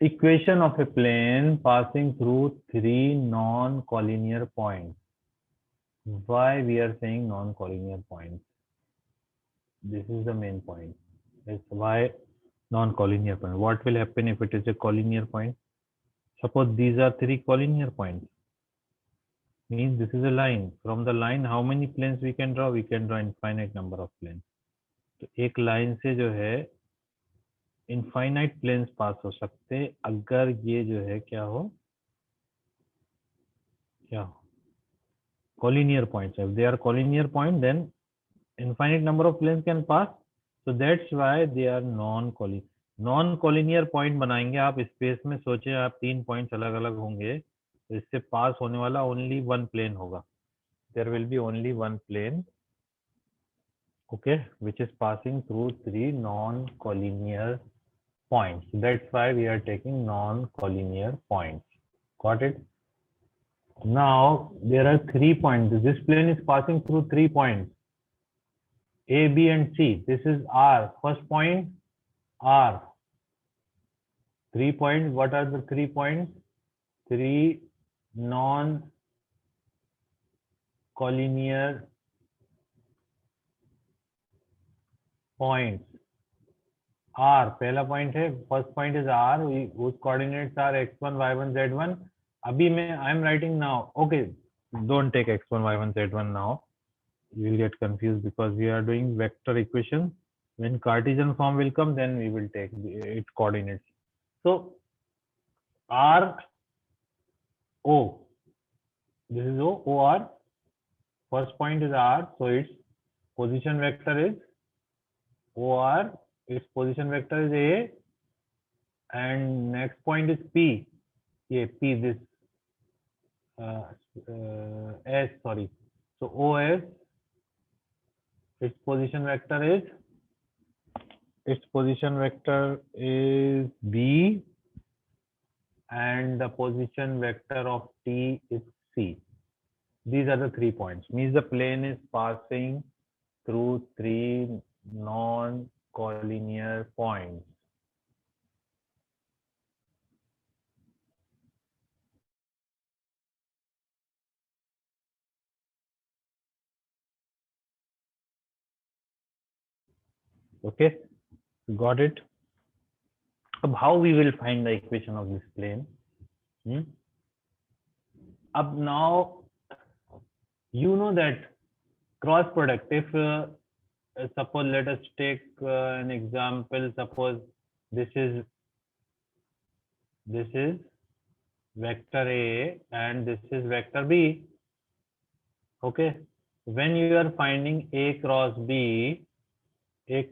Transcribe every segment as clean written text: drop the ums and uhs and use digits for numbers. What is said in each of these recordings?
equation of a plane passing through three non-collinear points. Why we are saying non-collinear points? This is the main point. Is why non-collinear point. What will happen if it is a collinear point? Suppose these are three collinear points. Means this is a line. From the line, how many planes we can draw? We can draw infinite number of planes. तो एक line से जो है infinite planes पास हो सकते अगर ये जो है क्या हो collinear points. If they are collinear point, then infinite number of planes can pass. So that's why they are non-collinear. Non-collinear point बनाएंगे आप स्पेस में. सोचे आप तीन पॉइंट्स अलग अलग होंगे तो इससे पास होने वाला ओनली वन प्लेन होगा. There will be only one plane, okay, which is passing through three non-collinear points. That's why we are taking non-collinear points. Got it? Now there are 3 points. This plane is passing through 3 points, A, B, and C. This is R. First point, R. 3 points. What are the 3 points? 3 non-collinear points. R. पहला point है. First point is R. Whose coordinates are x1, y1, z1. अभी मैं I am writing now. Okay, don't take x1, y1, z1 now. You will get confused because we are doing vector equation. When Cartesian form will come, then we will take its coordinates. So R O. This is O. O R. First point is R. So its position vector is O R. Its position vector is A. And next point is P. Yeah, P. This S. Sorry. So OS. Its position vector is B, and the position vector of T is C. These are the 3 points. Means the plane is passing through 3 non-collinear points. Okay, got it. How we will find the equation of this plane? Up now, you know that cross product. If suppose let us take an example. Suppose this is vector A and this is vector B. Okay, when you are finding A cross B is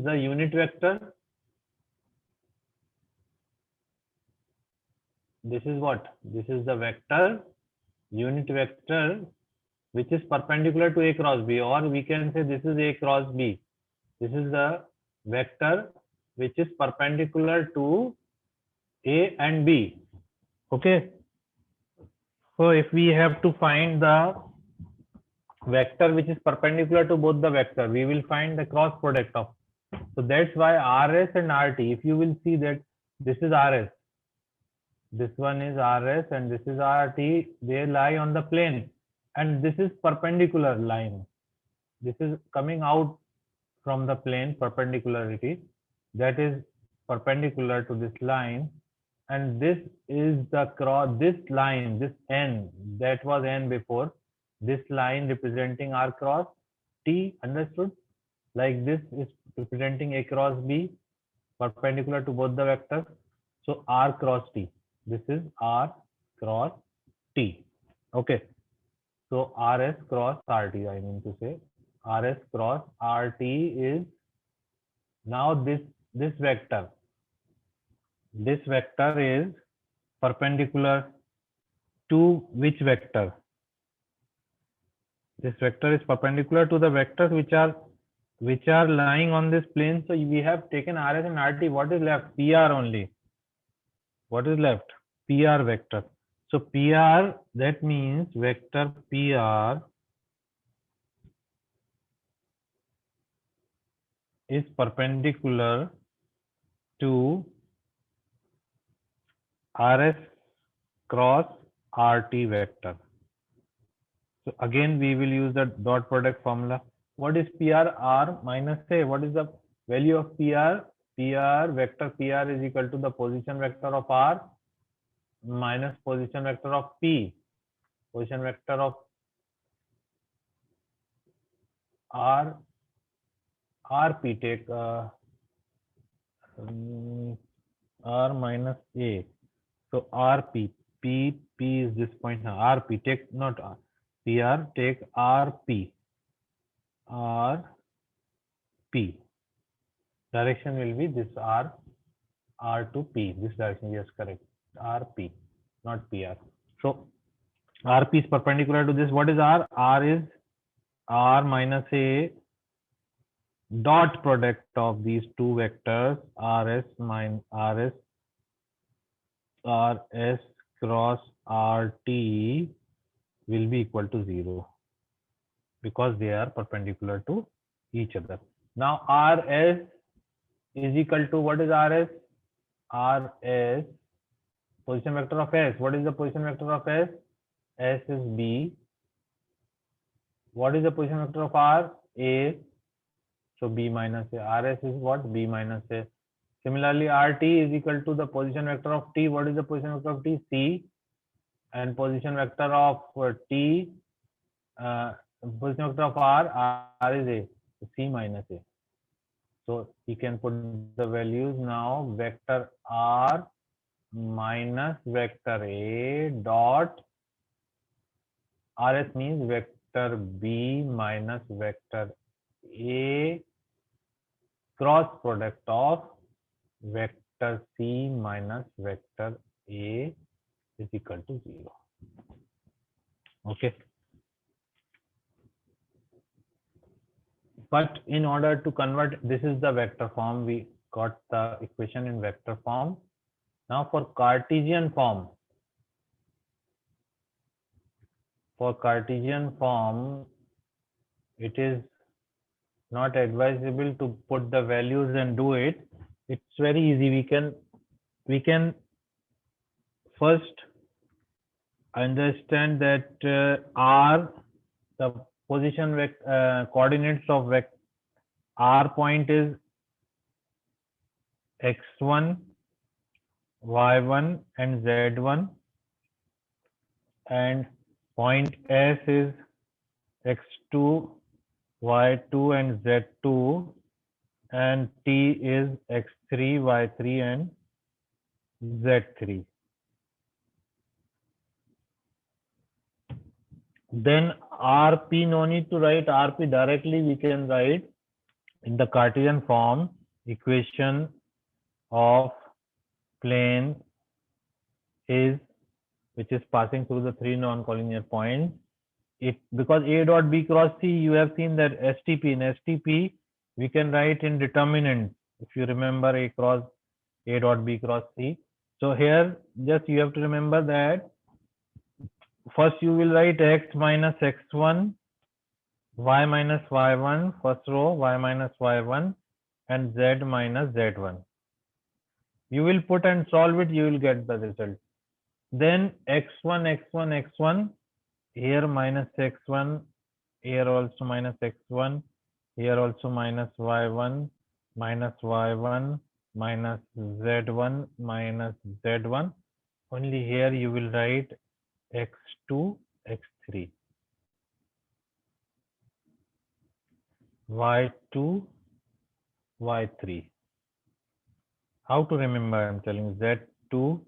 the unit vector. This is what? This is the vector, unit vector, which is perpendicular to A cross B, or we can say this is A cross B. This is the vector which is perpendicular to A and B. Okay. So if we have to find the vector which is perpendicular to both the vector, we will find the cross product of. So that's why RS and RT, if you will see that this is RS, this one is RS and this is RT, they lie on the plane, and this is perpendicular line. This is coming out from the plane, perpendicularity, that is perpendicular to this line, and this is the cross, this line, this N, that was N before, this line representing R cross T, understood? Like this is representing A cross B, perpendicular to both the vectors. So R cross T, this is R cross T. Okay, so RS cross RT, I mean to say RS cross RT is now this vector. This vector is perpendicular to which vector? This vector is perpendicular to the vectors which are lying on this plane. So we have taken RS and RT. What is left? PR only. What is left? PR vector. So PR, that means vector PR is perpendicular to RS cross RT vector. So again, we will use the dot product formula. What is PR? R minus A. What is the value of PR? PR vector PR is equal to the position vector of R minus position vector of P. Position vector of R, RP, take R minus A. So RP, P is this point now. RP, take not R, PR, take RP. RP. Direction will be this R to P. This direction, yes, correct. RP, not PR. So RP is perpendicular to this. What is R? R is R minus A dot product of these two vectors RS minus RS cross RT will be equal to 0 because they are perpendicular to each other. Now RS is equal to, what is RS? RS, position vector of S. What is the position vector of S? S is B. What is the position vector of R? A. So B minus A. RS is what? B minus A. Similarly, RT is equal to the position vector of T. What is the position vector of T? C. And position vector of T, position vector of R is A. So C minus A. So you can put the values now. Vector R minus vector A dot RS means vector B minus vector A cross product of vector C minus vector A is equal to 0. Okay. But in order to convert, this is the vector form. We got the equation in vector form. Now for Cartesian form, it is not advisable to put the values and do it. It's very easy. We can first understand that R, the position coordinates of R point is x1, y1 and z1, and point S is x2, y2 and z2, and T is x3, y3 and z3. Then RP, no need to write RP directly. We can write in the Cartesian form equation of plane is, which is passing through the three non-collinear points. Because A dot B cross C, you have seen that STP. In STP, we can write in determinant. If you remember A dot B cross C. So here, just you have to remember that first you will write x minus x1, y minus y1, first row, y minus y1, and z minus z1. You will put and solve it, you will get the result. Then x1, x1, x1, here minus x1, here also minus x1, here also minus y1, minus y1, minus z1, minus z1. Only here you will write x2, x3, y2, y3. How to remember? I'm telling you, z2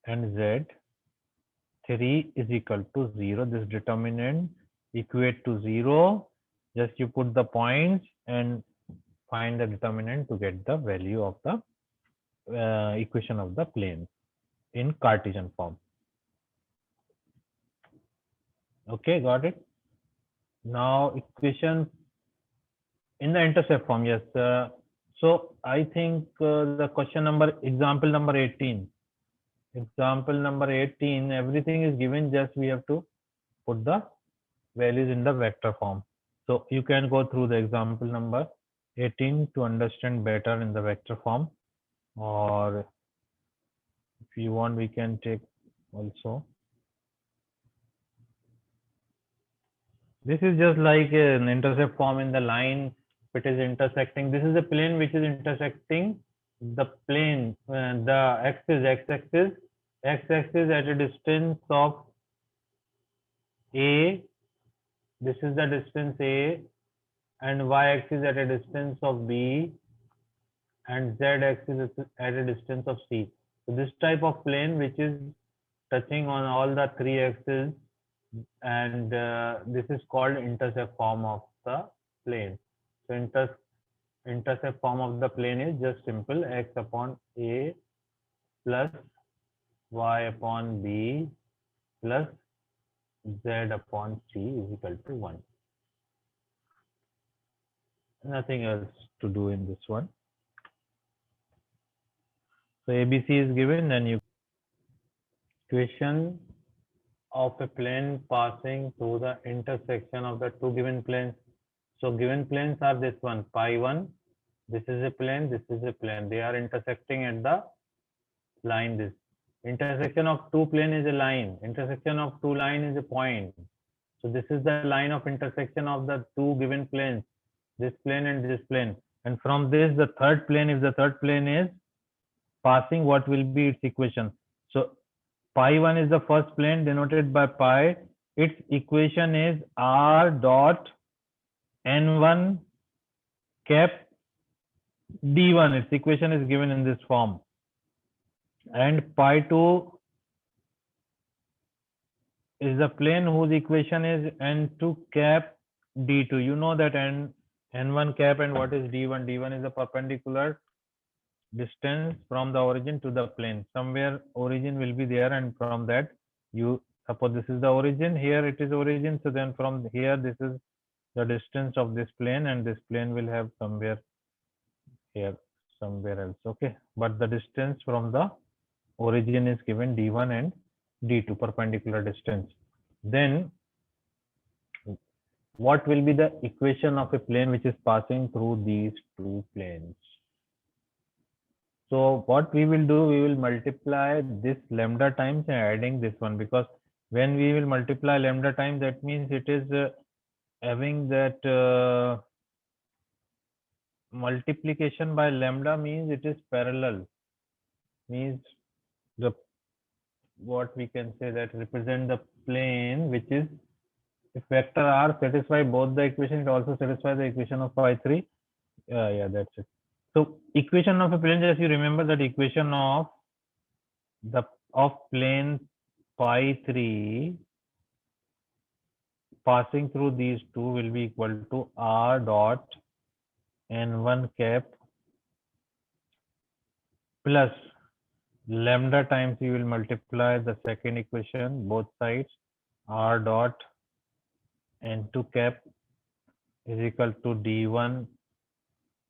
and z3 is equal to 0. This determinant equate to 0. Just you put the points and find the determinant to get the value of the equation of the plane in Cartesian form. Okay, got it. Now equation in the intercept form. Yes. So I think the question number, example number 18. Example number 18, everything is given, just we have to put the values in the vector form. So you can go through the example number 18 to understand better in the vector form, or If you want, we can take also. This is just like an intercept form in the line. It is intersecting. This is a plane which is intersecting the plane, the x-axis at a distance of a. This is the distance a, and y-axis at a distance of b, and z-axis at a distance of c. So this type of plane which is touching on all the three axes, and this is called intercept form of the plane. So intercept form of the plane is just simple: x upon a plus y upon b plus z upon c is equal to 1. Nothing else to do in this one. So ABC is given, and equation of a plane passing through the intersection of the two given planes. So given planes are this one, pi 1. This is a plane, this is a plane. They are intersecting at the line. This intersection of two plane is a line. Intersection of two line is a point. So this is the line of intersection of the two given planes, this plane and this plane. And from this, the third plane, if the third plane is passing, what will be its equation? So pi 1 is the first plane denoted by pi. Its equation is r dot n1 cap d1. Its equation is given in this form. And pi 2 is the plane whose equation is n2 cap d2. You know that n1 cap, and what is d1? d1 is the perpendicular distance from the origin to the plane. Somewhere origin will be there, and from that, you suppose this is the origin, here it is origin, so then from here this is the distance of this plane, and this plane will have somewhere here, somewhere else. Okay, but the distance from the origin is given d1 and d2, perpendicular distance. Then what will be the equation of a plane which is passing through these two planes? So what we will do, we will multiply this lambda times and adding this one, because when we will multiply lambda times, that means it is having that multiplication by lambda means it is parallel, means the what we can say that represent the plane which is, if vector r satisfy both the equation, it also satisfies the equation of pi 3. Yeah, that's it. So equation of a plane, just you remember that equation of plane pi 3 passing through these two will be equal to r dot n1 cap plus lambda times you will multiply the second equation both sides, r dot n2 cap is equal to d1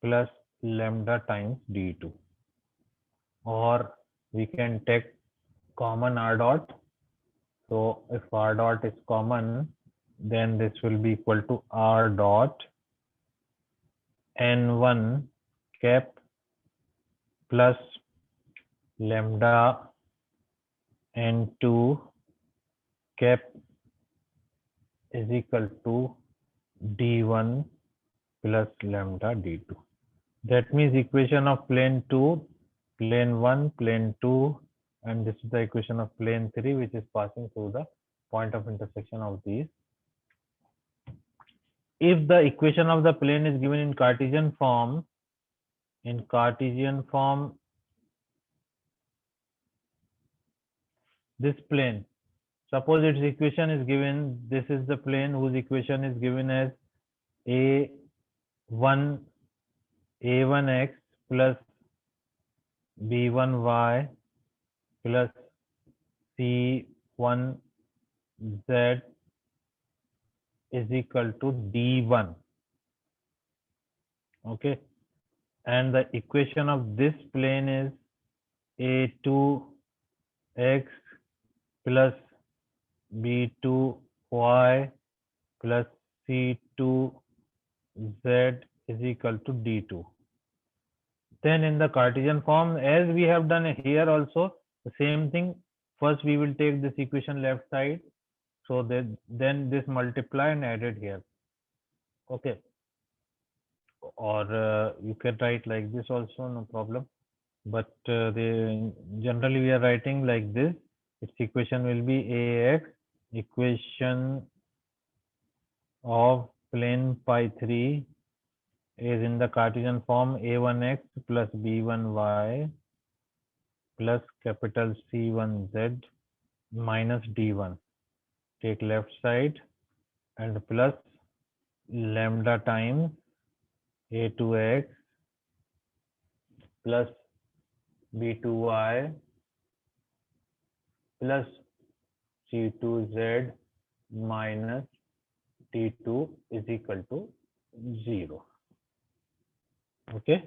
plus lambda times d2, or we can take common r dot. So if r dot is common, then this will be equal to r dot n1 cap plus lambda n2 cap is equal to d1 plus lambda d2. That means equation of plane 2, plane 1, plane 2, and this is the equation of plane 3, which is passing through the point of intersection of these. If the equation of the plane is given in Cartesian form, this plane, suppose its equation is given, this is the plane whose equation is given as a1x plus b1y plus c1z is equal to d1. Okay, and the equation of this plane is a2x plus b2y plus c2z is equal to d2. Then in the Cartesian form, as we have done here also, The same thing, first we will take this equation left side, so that then this multiply and added here. Okay, or you can write like this also, no problem. But generally we are writing like this. Its equation will be ax equation of plane pi 3 is in the Cartesian form a1x plus b1y plus capital C1z minus d1. Take left side and plus lambda times a2x plus b2y plus c2z minus t2 is equal to 0. Okay,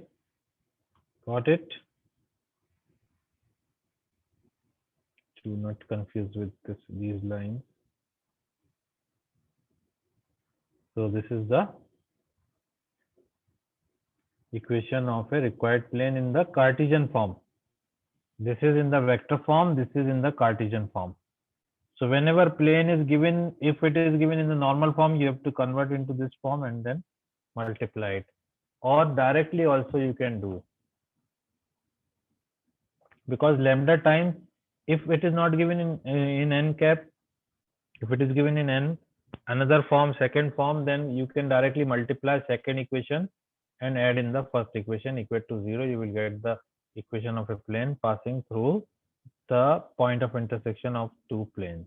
got it? Do not confuse with these lines. So this is the equation of a required plane in the Cartesian form. This is in the vector form, this is in the Cartesian form. So whenever plane is given, if it is given in the normal form, you have to convert into this form and then multiply it. Or directly also you can do. Because lambda times, if it is not given in n cap, if it is given in n, another form, second form, then you can directly multiply second equation and add in the first equation equal to 0. You will get the equation of a plane passing through the point of intersection of two planes.